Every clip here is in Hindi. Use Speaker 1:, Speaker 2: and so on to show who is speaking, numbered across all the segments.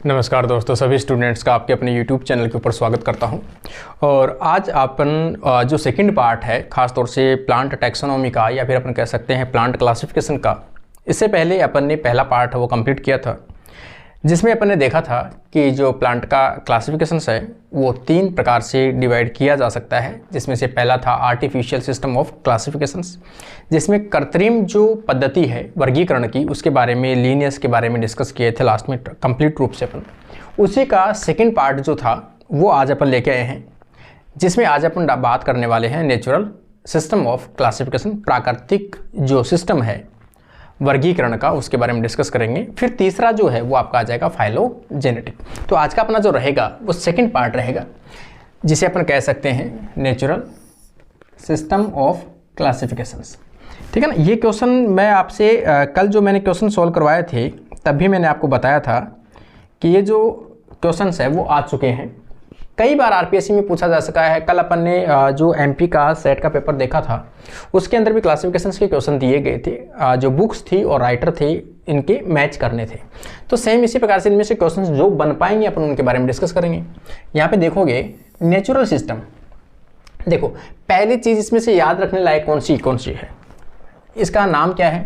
Speaker 1: नमस्कार दोस्तों, सभी स्टूडेंट्स का आपके अपने YouTube चैनल के ऊपर स्वागत करता हूं। और आज अपन जो सेकंड पार्ट है, ख़ास तौर से प्लांट टैक्सोनॉमी का या फिर अपन कह सकते हैं प्लांट क्लासिफिकेशन का, इससे पहले अपन ने पहला पार्ट है वो कंप्लीट किया था, जिसमें अपन ने देखा था कि जो प्लांट का क्लासिफिकेशन है वो 3 प्रकार से डिवाइड किया जा सकता है। जिसमें से पहला था आर्टिफिशियल सिस्टम ऑफ क्लासिफिकेशंस, जिसमें कृत्रिम जो पद्धति है वर्गीकरण की, उसके बारे में, लीनियस के बारे में डिस्कस किए थे लास्ट में कंप्लीट रूप से अपन। उसी का सेकेंड पार्ट जो था वो आज अपन लेके आए हैं, जिसमें आज अपन बात करने वाले हैं नेचुरल सिस्टम ऑफ क्लासिफिकेशन, प्राकृतिक जो सिस्टम है वर्गीकरण का, उसके बारे में डिस्कस करेंगे। फिर तीसरा जो है वो आपका आ जाएगा फाइलोजेनेटिक। तो आज का अपना जो रहेगा वो सेकंड पार्ट रहेगा, जिसे अपन कह सकते हैं नेचुरल सिस्टम ऑफ क्लासिफिकेशंस। ठीक है ना। ये क्वेश्चन मैं आपसे कल जो मैंने क्वेश्चन सॉल्व करवाए थे तब भी मैंने आपको बताया था कि ये जो क्वेश्चंस है वो आ चुके हैं, कई बार आरपीएससी में पूछा जा सका है। कल अपन ने जो एमपी का सेट का पेपर देखा था उसके अंदर भी क्लासिफिकेशंस के क्वेश्चन दिए गए थे, जो बुक्स थी और राइटर थे इनके मैच करने थे। तो सेम इसी प्रकार से इनमें से क्वेश्चंस जो बन पाएंगे अपन उनके बारे में डिस्कस करेंगे। यहाँ पे देखोगे नेचुरल सिस्टम, देखो पहली चीज इसमें से याद रखने लायक कौन सी है, इसका नाम क्या है?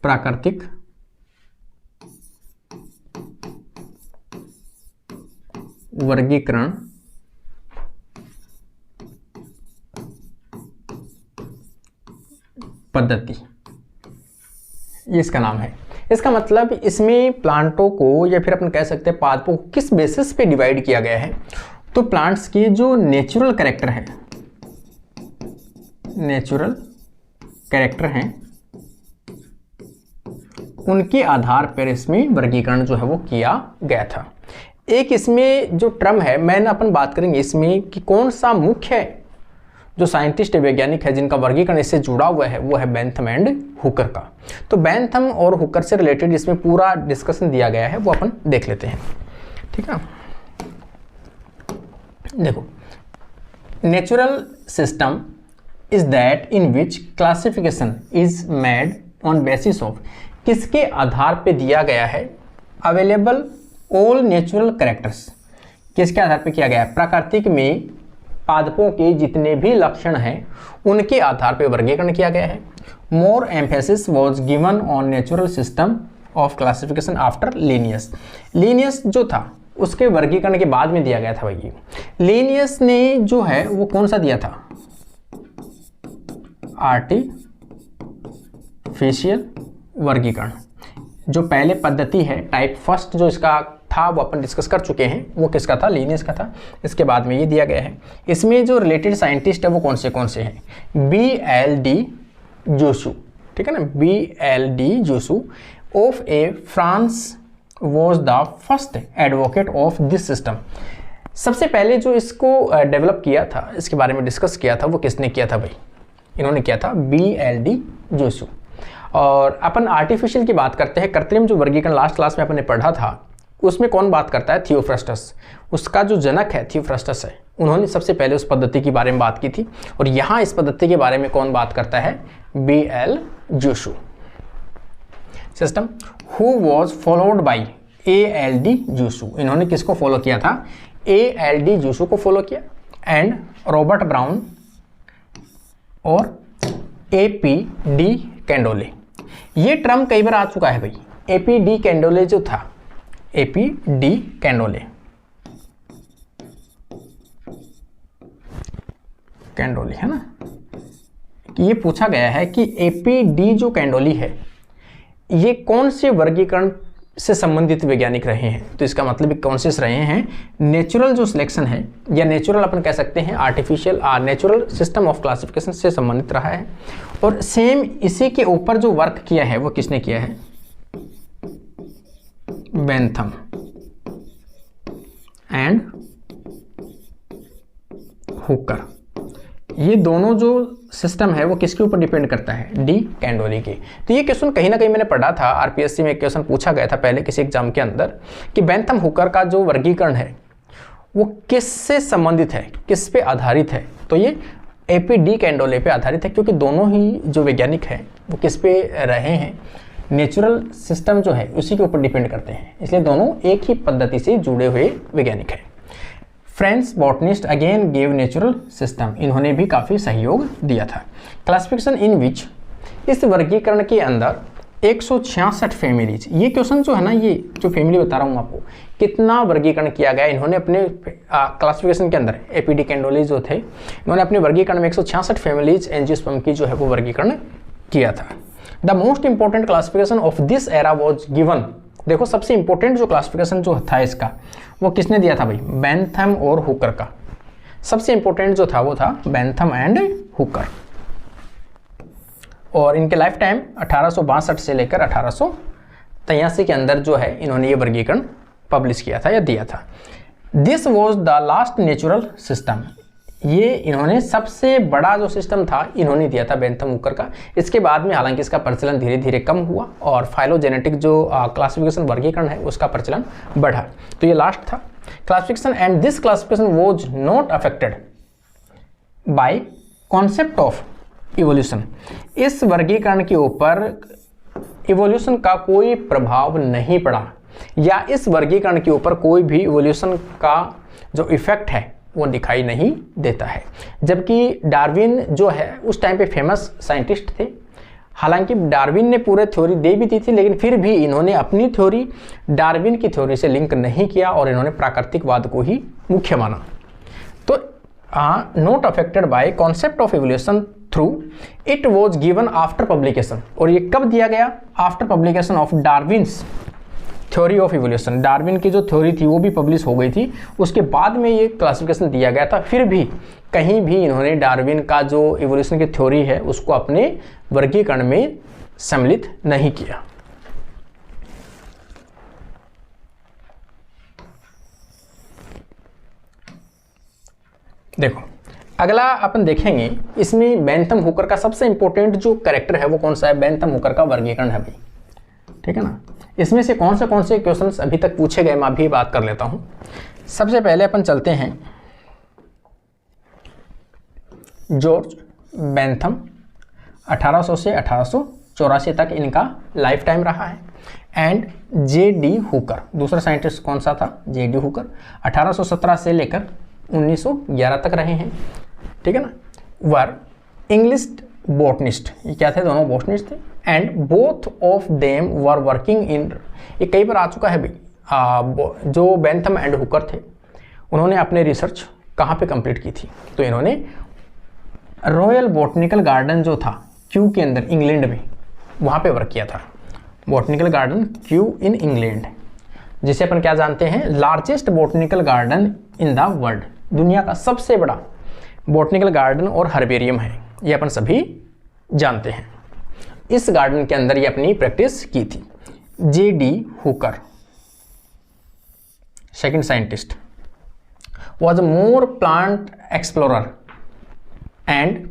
Speaker 1: प्राकृतिक वर्गीकरण पद्धति, ये इसका नाम है। इसका मतलब इसमें प्लांटों को या फिर अपन कह सकते हैं पादपों को किस बेसिस पे डिवाइड किया गया है। तो प्लांट्स की जो नेचुरल कैरेक्टर है, नेचुरल कैरेक्टर हैं, उनके आधार पर इसमें वर्गीकरण जो है वो किया गया था। एक इसमें जो टर्म है, मैंने अपन बात करेंगे इसमें कि कौन सा मुख्य जो साइंटिस्ट वैज्ञानिक है जिनका वर्गीकरण इससे जुड़ा हुआ है, वो है बेंथम एंड हुकर का। तो बेंथम और हुकर से रिलेटेड इसमें पूरा डिस्कशन दिया गया है, वो अपन देख लेते हैं। ठीक है। देखो, natural system is that in which classification is made on basis of, किसके आधार पे दिया गया है? अवेलेबल ऑल नेचुरल कैरेक्टर्स, किसके आधार पे किया गया है? प्राकृतिक में पादपों के जितने भी लक्षण हैं उनके आधार पे वर्गीकरण किया गया है। More emphasis was given on natural system of classification after Linnaeus. Linnaeus जो था उसके वर्गीकरण के बाद में दिया गया था भाई। लीनियस ने जो है वो कौन सा दिया था? आर्टिफिशियल वर्गीकरण। जो पहले पद्धति है, टाइप फर्स्ट जो इसका था वो अपन डिस्कस कर चुके हैं, वो किसका था? लीनियस का था। इसके बाद में ये दिया गया है। इसमें जो रिलेटेड साइंटिस्ट है वो कौन से हैं? BLD जोशू। ठीक है ना। BLD Jussieu of a France was the first advocate of this system. सबसे पहले जो इसको डेवलप किया था, इसके बारे में डिस्कस किया था, वो किसने किया था भाई? इन्होंने किया था BLD जोशू। और अपन आर्टिफिशियल की बात करते हैं, कृत्रिम जो वर्गीकरण लास्ट क्लास में अपन ने पढ़ा था उसमें कौन बात करता है? थियोफ्रस्टस। उसका जो जनक है थियोफ्रस्टस है, उन्होंने सबसे पहले उस पद्धति के बारे में बात की थी। और यहाँ इस पद्धति के बारे में कौन बात करता है? BL Jussieu. System who was followed by ALD Jussieu. इन्होंने किसको फॉलो किया था? ALD जोशू को फॉलो किया। एंड रॉबर्ट ब्राउन और APD कैंडोले। ये टर्म कई बार आ चुका है भाई। APD कैंडोले जो था, APD कैंडोले है ना, कि ये पूछा गया है कि APD जो कैंडोली है ये कौन से वर्गीकरण से संबंधित वैज्ञानिक रहे हैं? तो इसका मतलब कौन से रहे हैं? नेचुरल जो सिलेक्शन है, या नेचुरल अपन कह सकते हैं artificial natural system of classification से संबंधित रहा है। और सेम इसी के ऊपर जो वर्क किया है वो किसने किया है? Bentham and Hooker. ये दोनों जो सिस्टम है वो किसके ऊपर डिपेंड करता है? डी कैंडोली के। तो ये क्वेश्चन कहीं ना कहीं मैंने पढ़ा था, आरपीएससी में क्वेश्चन पूछा गया था पहले किसी एग्जाम के अंदर कि बेंथम हुकर का जो वर्गीकरण है वो किससे संबंधित है, किस पे आधारित है? तो ये एपी कैंडोले पे आधारित है, क्योंकि दोनों ही जो वैज्ञानिक हैं वो किस पे रहे हैं, नेचुरल सिस्टम जो है उसी के ऊपर डिपेंड करते हैं, इसलिए दोनों एक ही पद्धति से जुड़े हुए वैज्ञानिक हैं। French botanist again gave natural system, इन्होंने भी काफ़ी सहयोग दिया था। क्लासिफिकेशन इन विच, इस वर्गीकरण के अंदर 166 फैमिलीज, ये क्वेश्चन जो है ना, ये जो फैमिली बता रहा हूँ आपको, कितना वर्गीकरण किया गया इन्होंने अपने क्लासिफिकेशन के अंदर, एपीडी कैंडोले जो थे इन्होंने अपने वर्गीकरण में 166 फैमिलीज एंजियोस्पर्म की जो है वो वर्गीकरण किया था। The most important classification of this era was given, देखो सबसे इंपॉर्टेंट जो क्लासिफिकेशन जो था इसका वो किसने दिया था भाई, बेंथम और हुकर का। सबसे इंपॉर्टेंट जो था वो था बेंथम एंड हुकर, और इनके लाइफ टाइम 1862 से लेकर 1883 के अंदर जो है इन्होंने ये वर्गीकरण पब्लिश किया था या दिया था। This was the last natural system, ये इन्होंने सबसे बड़ा जो सिस्टम था इन्होंने दिया था बेंथम हुकर का। इसके बाद में हालांकि इसका प्रचलन धीरे धीरे कम हुआ और फाइलोजेनेटिक जो क्लासिफिकेशन वर्गीकरण है उसका प्रचलन बढ़ा, तो ये लास्ट था classification. And this classification was not affected by concept of evolution, इस वर्गीकरण के ऊपर इवोल्यूशन का कोई प्रभाव नहीं पड़ा, या इस वर्गीकरण के ऊपर कोई भी इवोल्यूशन का जो इफेक्ट है वो दिखाई नहीं देता है। जबकि डार्विन जो है उस टाइम पे फेमस साइंटिस्ट थे, हालांकि डार्विन ने पूरे थ्योरी दे भी दी थी, लेकिन फिर भी इन्होंने अपनी थ्योरी डार्विन की थ्योरी से लिंक नहीं किया और इन्होंने प्राकृतिकवाद को ही मुख्य माना। तो not affected by concept of evolution through it was given after publication, और ये कब दिया गया, after publication of Darwin's theory of evolution, Darwin की जो थ्योरी थी वो भी पब्लिश हो गई थी, उसके बाद में ये क्लासिफिकेशन दिया गया था। फिर भी कहीं भी इन्होंने डार्विन का जो इवोल्यूशन की थ्योरी है उसको अपने वर्गीकरण में सम्मिलित नहीं किया। देखो अगला अपन देखेंगे, इसमें बेंथम हुकर का सबसे इंपॉर्टेंट जो कैरेक्टर है वो कौन सा है, बेंथम हुकर का वर्गीकरण है भाई, ठीक है ना। इसमें से कौन से क्वेश्चंस अभी तक पूछे गए मैं अभी बात कर लेता हूं। सबसे पहले अपन चलते हैं जॉर्ज बेंथम, 1800 से 1884 तक इनका लाइफ टाइम रहा है। And JD. हुकर, दूसरा साइंटिस्ट कौन सा था, जे.डी. हुकर, 1817 से लेकर 1911 तक रहे हैं, ठीक है ना। वर इंग्लिश बॉटनिस्ट, ये क्या थे, दोनों बॉटनिस्ट थे। And both of them were working in, ये कई बार आ चुका है भाई, जो बेंथम एंड हुकर थे उन्होंने अपने रिसर्च कहाँ पे कंप्लीट की थी, तो इन्होंने रॉयल बॉटनिकल गार्डन जो था क्यू के अंदर इंग्लैंड में, वहाँ पे वर्क किया था। Botanical garden Q in England, जिसे अपन क्या जानते हैं, largest botanical garden in the world, दुनिया का सबसे बड़ा बॉटनिकल गार्डन और हर्बेरियम है, ये अपन सभी जानते हैं। इस गार्डन के अंदर ये अपनी प्रैक्टिस की थी। JD. Hooker, second scientist, was more plant explorer and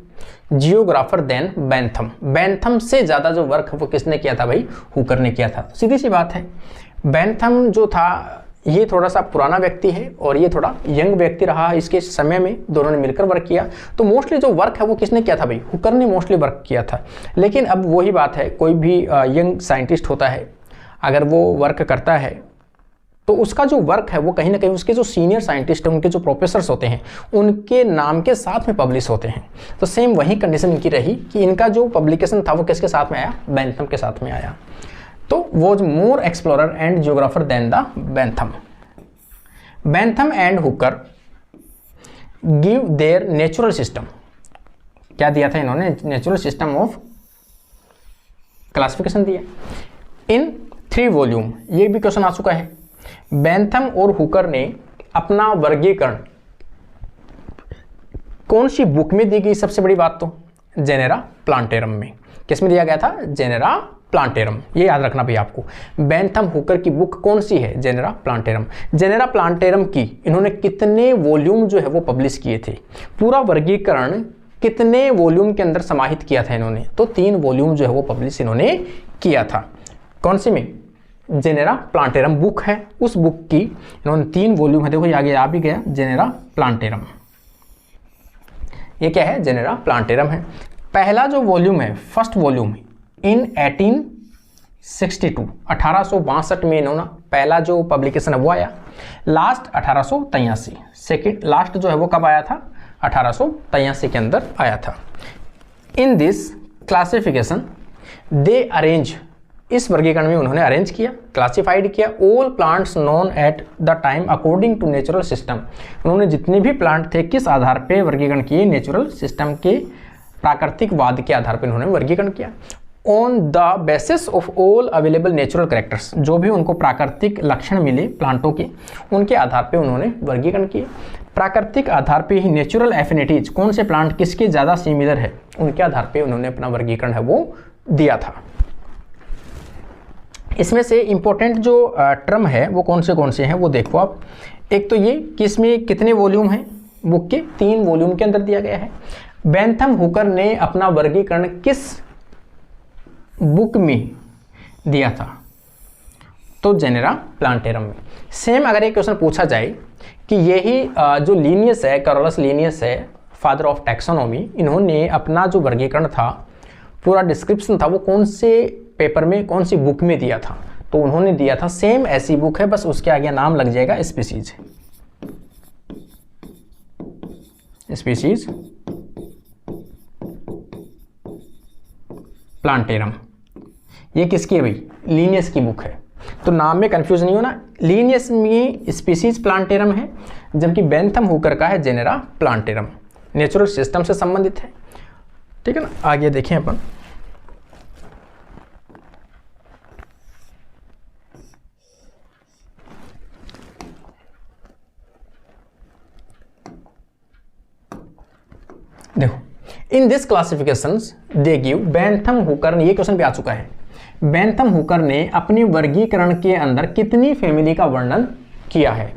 Speaker 1: geographer than Bentham. Bentham से ज़्यादा जो वर्क वो किसने किया था भाई, हुकर ने किया था। सीधी सी बात है, बेंथम जो था ये थोड़ा सा पुराना व्यक्ति है और ये थोड़ा यंग व्यक्ति रहा इसके समय में, दोनों ने मिलकर वर्क किया, तो मोस्टली जो वर्क है वो किसने किया था भाई, हुकर ने मोस्टली वर्क किया था। लेकिन अब वही बात है, कोई भी यंग साइंटिस्ट होता है अगर वो वर्क करता है तो उसका जो वर्क है वो कहीं ना कहीं उसके जो सीनियर साइंटिस्ट हैं, उनके जो प्रोफेसर्स होते हैं उनके नाम के साथ में पब्लिश होते हैं। तो सेम वही कंडीशन इनकी रही कि इनका जो पब्लिकेशन था वो किसके साथ में आया, बेंथम के साथ में आया। तो was more explorer and geographer than the Bentham. Bentham and Hooker give their natural system, क्या दिया था इन्होंने, नेचुरल सिस्टम ऑफ क्लासिफिकेशन दिया इन 3 वॉल्यूम। ये भी क्वेश्चन आ चुका है। बेंथम और हुकर ने अपना वर्गीकरण कौन सी बुक में दी गई, सबसे बड़ी बात तो जेनेरा प्लांटेरम में। किस में दिया गया था, जेनेरा प्लांटेरम, ये याद रखना भाई आपको। बेंथम हुकर की बुक कौन सी है, जेनेरा प्लांटेरम। जेनेरा प्लांटेरम की इन्होंने कितने वॉल्यूम जो है वो पब्लिश किए थे, पूरा वर्गीकरण कितने वॉल्यूम के अंदर समाहित किया था इन्होंने, तो 3 वॉल्यूम जो है वो पब्लिश इन्होंने किया था। कौन सी में, जेनेरा प्लांटेरम बुक है, उस बुक की इन्होंने 3 वॉल्यूम है, देखो ये आगे आ भी गया, जेनेरा प्लांटेरम। ये क्या है, जेनेरा प्लांटेरम है। पहला जो वॉल्यूम है, फर्स्ट वॉल्यूम इन 1862 में इन्होंने पहला जो पब्लिकेशन है वो आया। लास्ट 1883, सेकेंड लास्ट जो है वो कब आया था, 1883 के अंदर आया था। In this classification they arrange, इस वर्गीकरण में उन्होंने अरेंज किया, क्लासिफाइड किया all plants known at the time according to natural system. उन्होंने जितने भी प्लांट थे किस आधार पे वर्गीकरण किए, नेचुरल सिस्टम के प्राकृतिकवाद के आधार पर उन्होंने वर्गीकरण किया। On the basis of all available natural characters, जो भी उनको प्राकृतिक लक्षण मिले प्लांटों के, उनके आधार पे उन्होंने वर्गीकरण किए। प्राकृतिक आधार पे ही नेचुरल एफिनिटीज, कौन से प्लांट किसके ज़्यादा सिमिलर है, उनके आधार पे उन्होंने अपना वर्गीकरण है वो दिया था। इसमें से इंपॉर्टेंट जो टर्म है वो कौन से हैं वो देखो आप। एक तो ये कि इसमें कितने वॉल्यूम हैं, बुक के 3 वॉल्यूम के अंदर दिया गया है। बेंथम हुकर ने अपना वर्गीकरण किस बुक में दिया था, तो जेनेरा प्लांटेरम में। सेम अगर एक क्वेश्चन पूछा जाए कि यही जो लीनियस है, कैरोलस लीनियस है, फादर ऑफ टैक्सोनॉमी, इन्होंने अपना जो वर्गीकरण था, पूरा डिस्क्रिप्शन था, वो कौन से पेपर में, कौन सी बुक में दिया था, तो उन्होंने दिया था सेम ऐसी बुक है, बस उसके आगे नाम लग जाएगा स्पीसीज। स्पीसीज प्लांटेरम, ये किसकी है भाई, लीनियस की बुक है। तो नाम में कंफ्यूज नहीं होना, लीनियस में स्पीसीज प्लांटेरम है, जबकि बेंथम हुकर का है जेनेरा प्लांटेरम, नेचुरल सिस्टम से संबंधित है। ठीक है ना, आगे देखें अपन। देखो, in this classifications they give, Bentham Hooker ने, ये क्वेश्चन भी आ चुका है, बेंथम हुकर ने अपने वर्गीकरण के अंदर कितनी फैमिली का वर्णन किया है।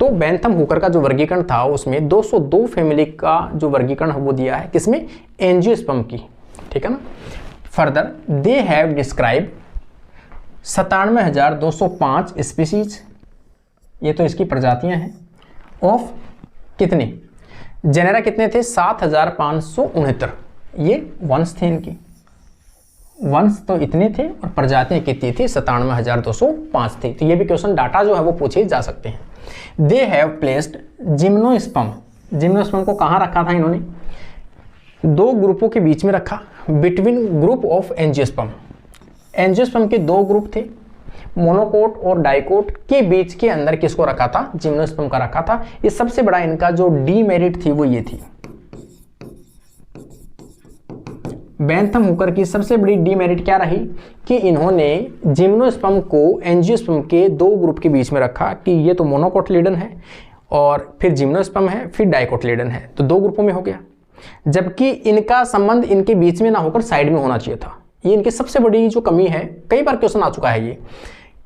Speaker 1: तो बेंथम हुकर का जो वर्गीकरण था उसमें 202 फैमिली का जो वर्गीकरण वो दिया है, किसमें, एंजियोस्पर्म की। ठीक है ना। Further they have describe 97,205 species, ये तो इसकी प्रजातियां हैं, ऑफ कितने, जेनेरा कितने थे, 7,569, ये वंश थे इनके, वंश तो इतने थे और प्रजातियां कितनी थी, 97,205 थी। तो ये भी क्वेश्चन डाटा जो है वो पूछे जा सकते हैं। They have placed gymnosperm, gymnosperm को कहाँ रखा था इन्होंने, 2 ग्रुपों के बीच में रखा, between group of angiosperm. Angiosperm के 2 ग्रुप थे, मोनोकोट और डाइकोट के बीच के अंदर किसको रखा था, जिम्नोस्पर्म का रखा था। ये सबसे बड़ा इनका जो डीमेरिट थी वो ये थी, बेंथम हुकर की सबसे बड़ी डीमेरिट क्या रही कि इन्होंने जिम्नोस्पर्म को एंजियोस्पर्म के 2 ग्रुप के बीच में रखा कि ये तो मोनोकोटिलीडन है और फिर जिम्नोस्पर्म है, फिर डाइकोटिलीडन है, तो 2 ग्रुपों में हो गया, जबकि इनका संबंध इनके बीच में ना होकर साइड में होना चाहिए था। ये इनकी सबसे बड़ी जो कमी है, कई बार क्वेश्चन आ चुका है ये,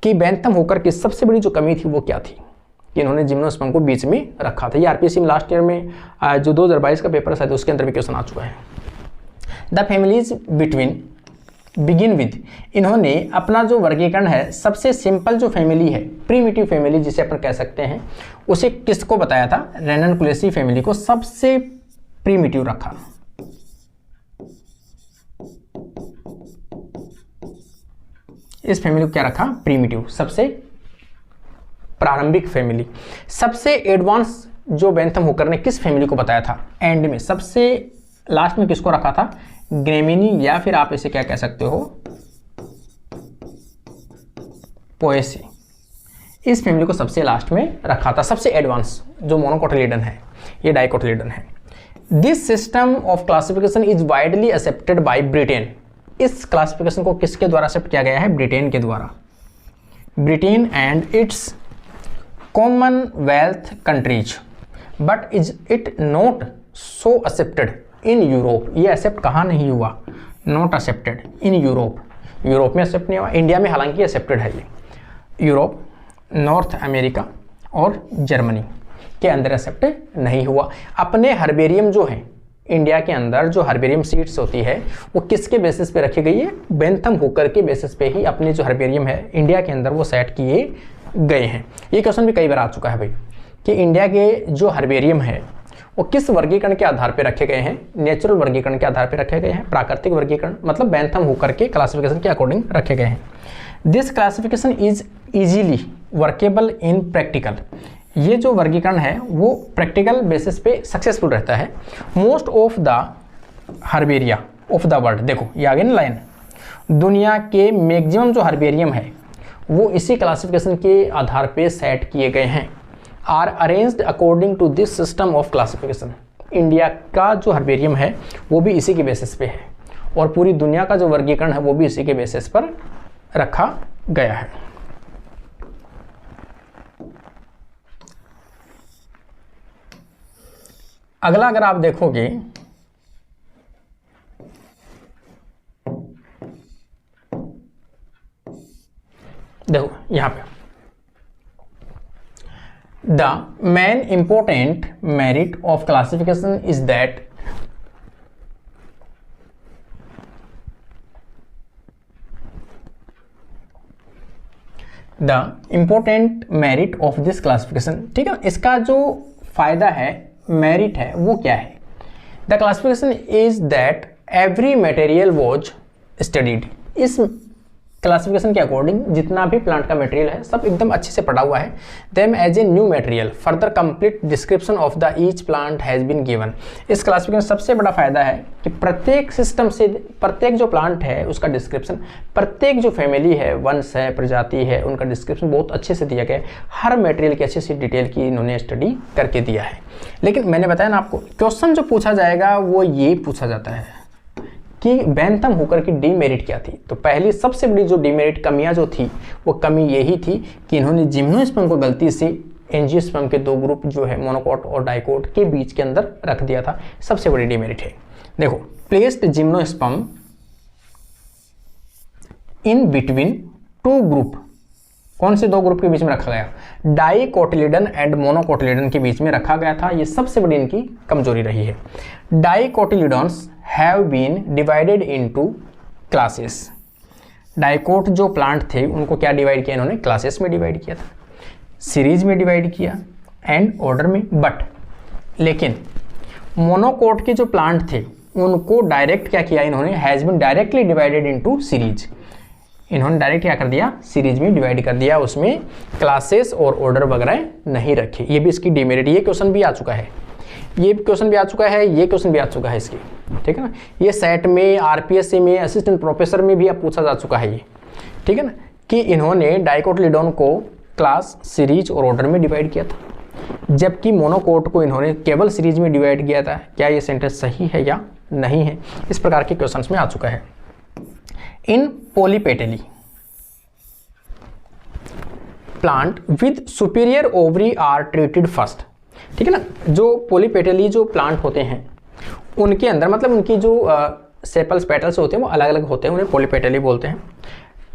Speaker 1: कि बेंथम हुकर की सबसे बड़ी जो कमी थी वो क्या थी, कि इन्होंने जिम्नोस्पर्म को बीच में रखा था। ये आरपीएससी में लास्ट ईयर में जो 2022 का पेपर है उसके अंदर भी क्वेश्चन आ चुका है। द फैमिलीज बिगिन विद, इन्होंने अपना जो वर्गीकरण है, सबसे सिंपल जो फैमिली है, प्रीमिटिव फैमिली जिसे अपन कह सकते हैं, उसे किसको बताया था, रेननकुलेसी फैमिली को सबसे प्रीमिटिव रखा। इस फैमिली को क्या रखा, प्रीमिटिव, सबसे प्रारंभिक फैमिली। सबसे एडवांस जो बेंथम हुकर ने किस फैमिली को बताया था, एंड में, सबसे लास्ट में किसको रखा था, ग्रेमिनी, या फिर आप इसे क्या कह सकते हो, पोएसी। इस फैमिली को सबसे लास्ट में रखा था। सबसे एडवांस जो मोनोकोटिलीडन है, ये डाइकोटिलीडन है। This system of classification is widely accepted by Britain. इस क्लासिफिकेशन को किसके द्वारा एक्सेप्ट किया गया है, ब्रिटेन के द्वारा। Britain and it's Commonwealth countries, but is it not so accepted in Europe. ये एक्सेप्ट कहाँ नहीं हुआ, not accepted in Europe, Europe में एक्सेप्ट नहीं हुआ। इंडिया में हालांकि एक्सेप्टेड है ये, यूरोप, नॉर्थ अमेरिका और जर्मनी के अंदर एक्सेप्ट नहीं हुआ। अपने हर्बेरियम जो है इंडिया के अंदर, जो हर्बेरियम सीट्स होती है वो किसके बेसिस पे रखी गई है, बेंथम हुकर के बेसिस पे ही अपने जो हर्बेरियम है इंडिया के अंदर वो सेट किए गए हैं। ये क्वेश्चन भी कई बार आ चुका है भाई, कि इंडिया के जो हर्बेरियम है वो किस वर्गीकरण के आधार पर रखे गए हैं? नेचुरल वर्गीकरण के आधार पर रखे गए हैं। प्राकृतिक वर्गीकरण मतलब बेंथम हुकर के क्लासिफिकेशन के अकॉर्डिंग रखे गए हैं। This classification is easily workable in practical. ये जो वर्गीकरण है वो प्रैक्टिकल बेसिस पे सक्सेसफुल रहता है। Most of the herbaria of the world, देखो ये आगे ना लाइन, दुनिया के मैक्सिमम जो हर्बेरियम है वो इसी क्लासिफिकेशन के आधार पे सेट किए गए हैं। Are arranged according to this system of classification. India का जो हर्बेरियम है वो भी इसी के बेसिस पे है और पूरी दुनिया का जो वर्गीकरण है वो भी इसी के बेसिस पर रखा गया है। अगला अगर आप देखोगे, देखो यहां पे the main important merit of classification is that the important merit of this classification, ठीक है। इसका जो फायदा है, मेरिट है, वो क्या है? The classification is that every material was studied. इस क्लासिफिकेशन के अकॉर्डिंग जितना भी प्लांट का मटेरियल है सब एकदम अच्छे से पढ़ा हुआ है। Them as a new material further complete description of the each plant has been given. इस क्लासिफिकेशन सबसे बड़ा फायदा है कि प्रत्येक सिस्टम से प्रत्येक जो प्लांट है उसका डिस्क्रिप्शन, प्रत्येक जो फैमिली है, वंश है, प्रजाति है, उनका डिस्क्रिप्शन बहुत अच्छे से दिया गया है। हर मटेरियल की अच्छी सी डिटेल की इन्होंने स्टडी करके दिया है। लेकिन मैंने बताया ना आपको, क्वेश्चन जो पूछा जाएगा वो ये पूछा जाता है कि बेंथम हुकर की डीमेरिट क्या थी। तो पहली सबसे बड़ी जो डीमेरिट कमियां जो थी वो कमी यही थी कि इन्होंने जिम्नोस्पर्म को गलती से एंजियोस्पर्म के दो ग्रुप जो है मोनोकोट और डाइकोट के बीच के अंदर रख दिया था। सबसे बड़ी डीमेरिट है। देखो, placed gymnosperm in between two group, कौन से दो ग्रुप के बीच में रखा गया? डाइकोटिलिडन एंड मोनोकोटिलिडन के बीच में रखा गया था। ये सबसे बड़ी इनकी कमजोरी रही है। Dicotyledons have been divided into classes. Dicot जो प्लांट थे उनको क्या डिवाइड किया इन्होंने? क्लासेस में डिवाइड किया था, सीरीज में डिवाइड किया एंड ऑर्डर में। बट लेकिन मोनोकोट के जो प्लांट थे उनको डायरेक्ट क्या किया इन्होंने? Has been directly divided into series. इन्होंने डायरेक्ट क्या कर दिया? सीरीज में डिवाइड कर दिया, उसमें क्लासेस और ऑर्डर वगैरह नहीं रखे। ये भी इसकी डिमेरिट। ये क्वेश्चन भी आ चुका है, ये क्वेश्चन भी आ चुका है, ये क्वेश्चन भी आ चुका है इसकी, ठीक है ना। ये सेट में, आरपीएससी में, असिस्टेंट प्रोफेसर में भी अब पूछा जा चुका है ये, ठीक है ना, कि इन्होंने डाइकोटिलिडोन को क्लास, सीरीज और ऑर्डर में डिवाइड किया था, जबकि मोनोकोट को इन्होंने केवल सीरीज में डिवाइड किया था। क्या ये सेंटेंस सही है या नहीं है? इस प्रकार के क्वेश्चंस में आ चुका है। In polypetalae plant with superior ovary are treated first, ठीक है ना। जो पोलीपेटली जो प्लांट होते हैं उनके अंदर, मतलब उनकी जो सेपल्स, पेटल्स होते हैं वो अलग अलग होते हैं, उन्हें पोलीपेटली बोलते हैं।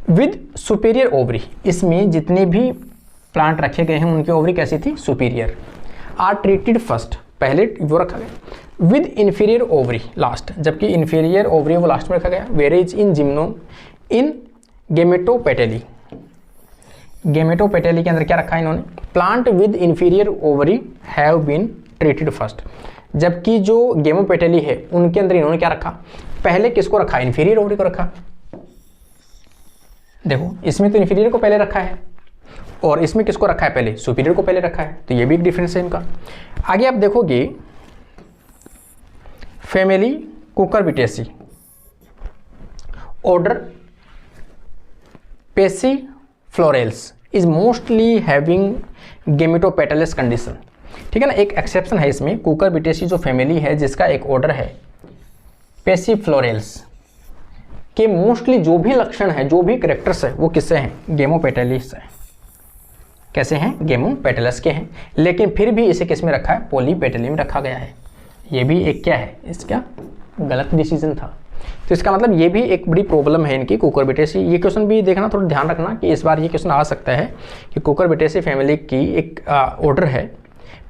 Speaker 1: विद सुपीरियर ओवरी, इसमें जितने भी प्लांट रखे गए हैं उनकी ओवरी कैसी थी? सुपीरियर। आर ट्रीटेड फर्स्ट, पहले वो रखा गया। विद इन्फीरियर ओवरी लास्ट, जबकि इन्फीरियर ओवरी वो लास्ट में रखा गया। वेरेज इन जिम्नो इन गेमेटोपेटली, गेमेटोपेटली के अंदर क्या रखा है इन्होंने? Plant with inferior ovary have been treated first, जबकि जो गेमोपेटली है उनके अंदर इन्होंने क्या रखा? पहले किसको रखा? इन्फीरियर ओवरी को रखा। देखो, इसमें तो इन्फीरियर को पहले रखा है और इसमें किसको रखा है? पहले सुपीरियर को पहले रखा है। तो ये भी एक डिफरेंस है इनका। आगे आप देखोगे family Cucurbitaceae, order Passiflorales is mostly having gamopetalous condition, ठीक है ना। एक एक्सेप्शन है इसमें, कुकुरबिटेसी जो फैमिली है जिसका एक ऑर्डर है पेसिफ्लोरेल्स के मोस्टली जो भी लक्षण है, जो भी करेक्टर्स है वो किससे हैं? गेमोपेटलिस है। कैसे हैं? गेमोपेटलस के हैं। लेकिन फिर भी इसे किस में रखा है? पोलीपेटली में रखा गया है। ये भी एक क्या है? इसका गलत डिसीजन था। तो इसका मतलब ये भी एक बड़ी प्रॉब्लम है इनकी कुकुरबिटेसी। ये क्वेश्चन भी देखना, थोड़ा ध्यान रखना कि इस बार ये क्वेश्चन आ सकता है कि कुकुरबिटेसी फैमिली की एक ऑर्डर है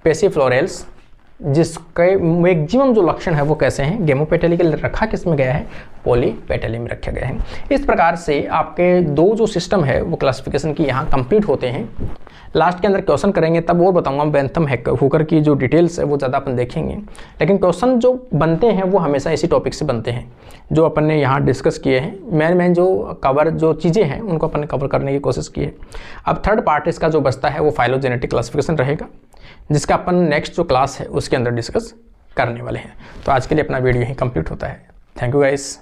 Speaker 1: पेसिफ्लोरेल्स, जिसके मैक्सिमम जो लक्षण है वो कैसे हैं? गेमोपेटली के लिए रखा किस में गया है? पॉलीपेटली में रखे गए हैं। इस प्रकार से आपके दो जो सिस्टम है वो क्लासिफिकेशन की यहाँ कंप्लीट होते हैं। लास्ट के अंदर क्वेश्चन करेंगे तब और बताऊंगा बेंथम हुकर की जो डिटेल्स है वो ज़्यादा अपन देखेंगे, लेकिन क्वेश्चन जो बनते हैं वो हमेशा इसी टॉपिक से बनते हैं जो अपन ने यहाँ डिस्कस किए हैं। मेन जो चीज़ें हैं उनको अपन ने कवर करने की कोशिश की है। अब थर्ड पार्ट इसका जो बचता है वो फाइलोजेनेटिक क्लासिफिकेशन रहेगा, जिसका अपन नेक्स्ट जो क्लास है उसके अंदर डिस्कस करने वाले हैं। तो आज के लिए अपना वीडियो यहीं कंप्लीट होता है। Thank you guys.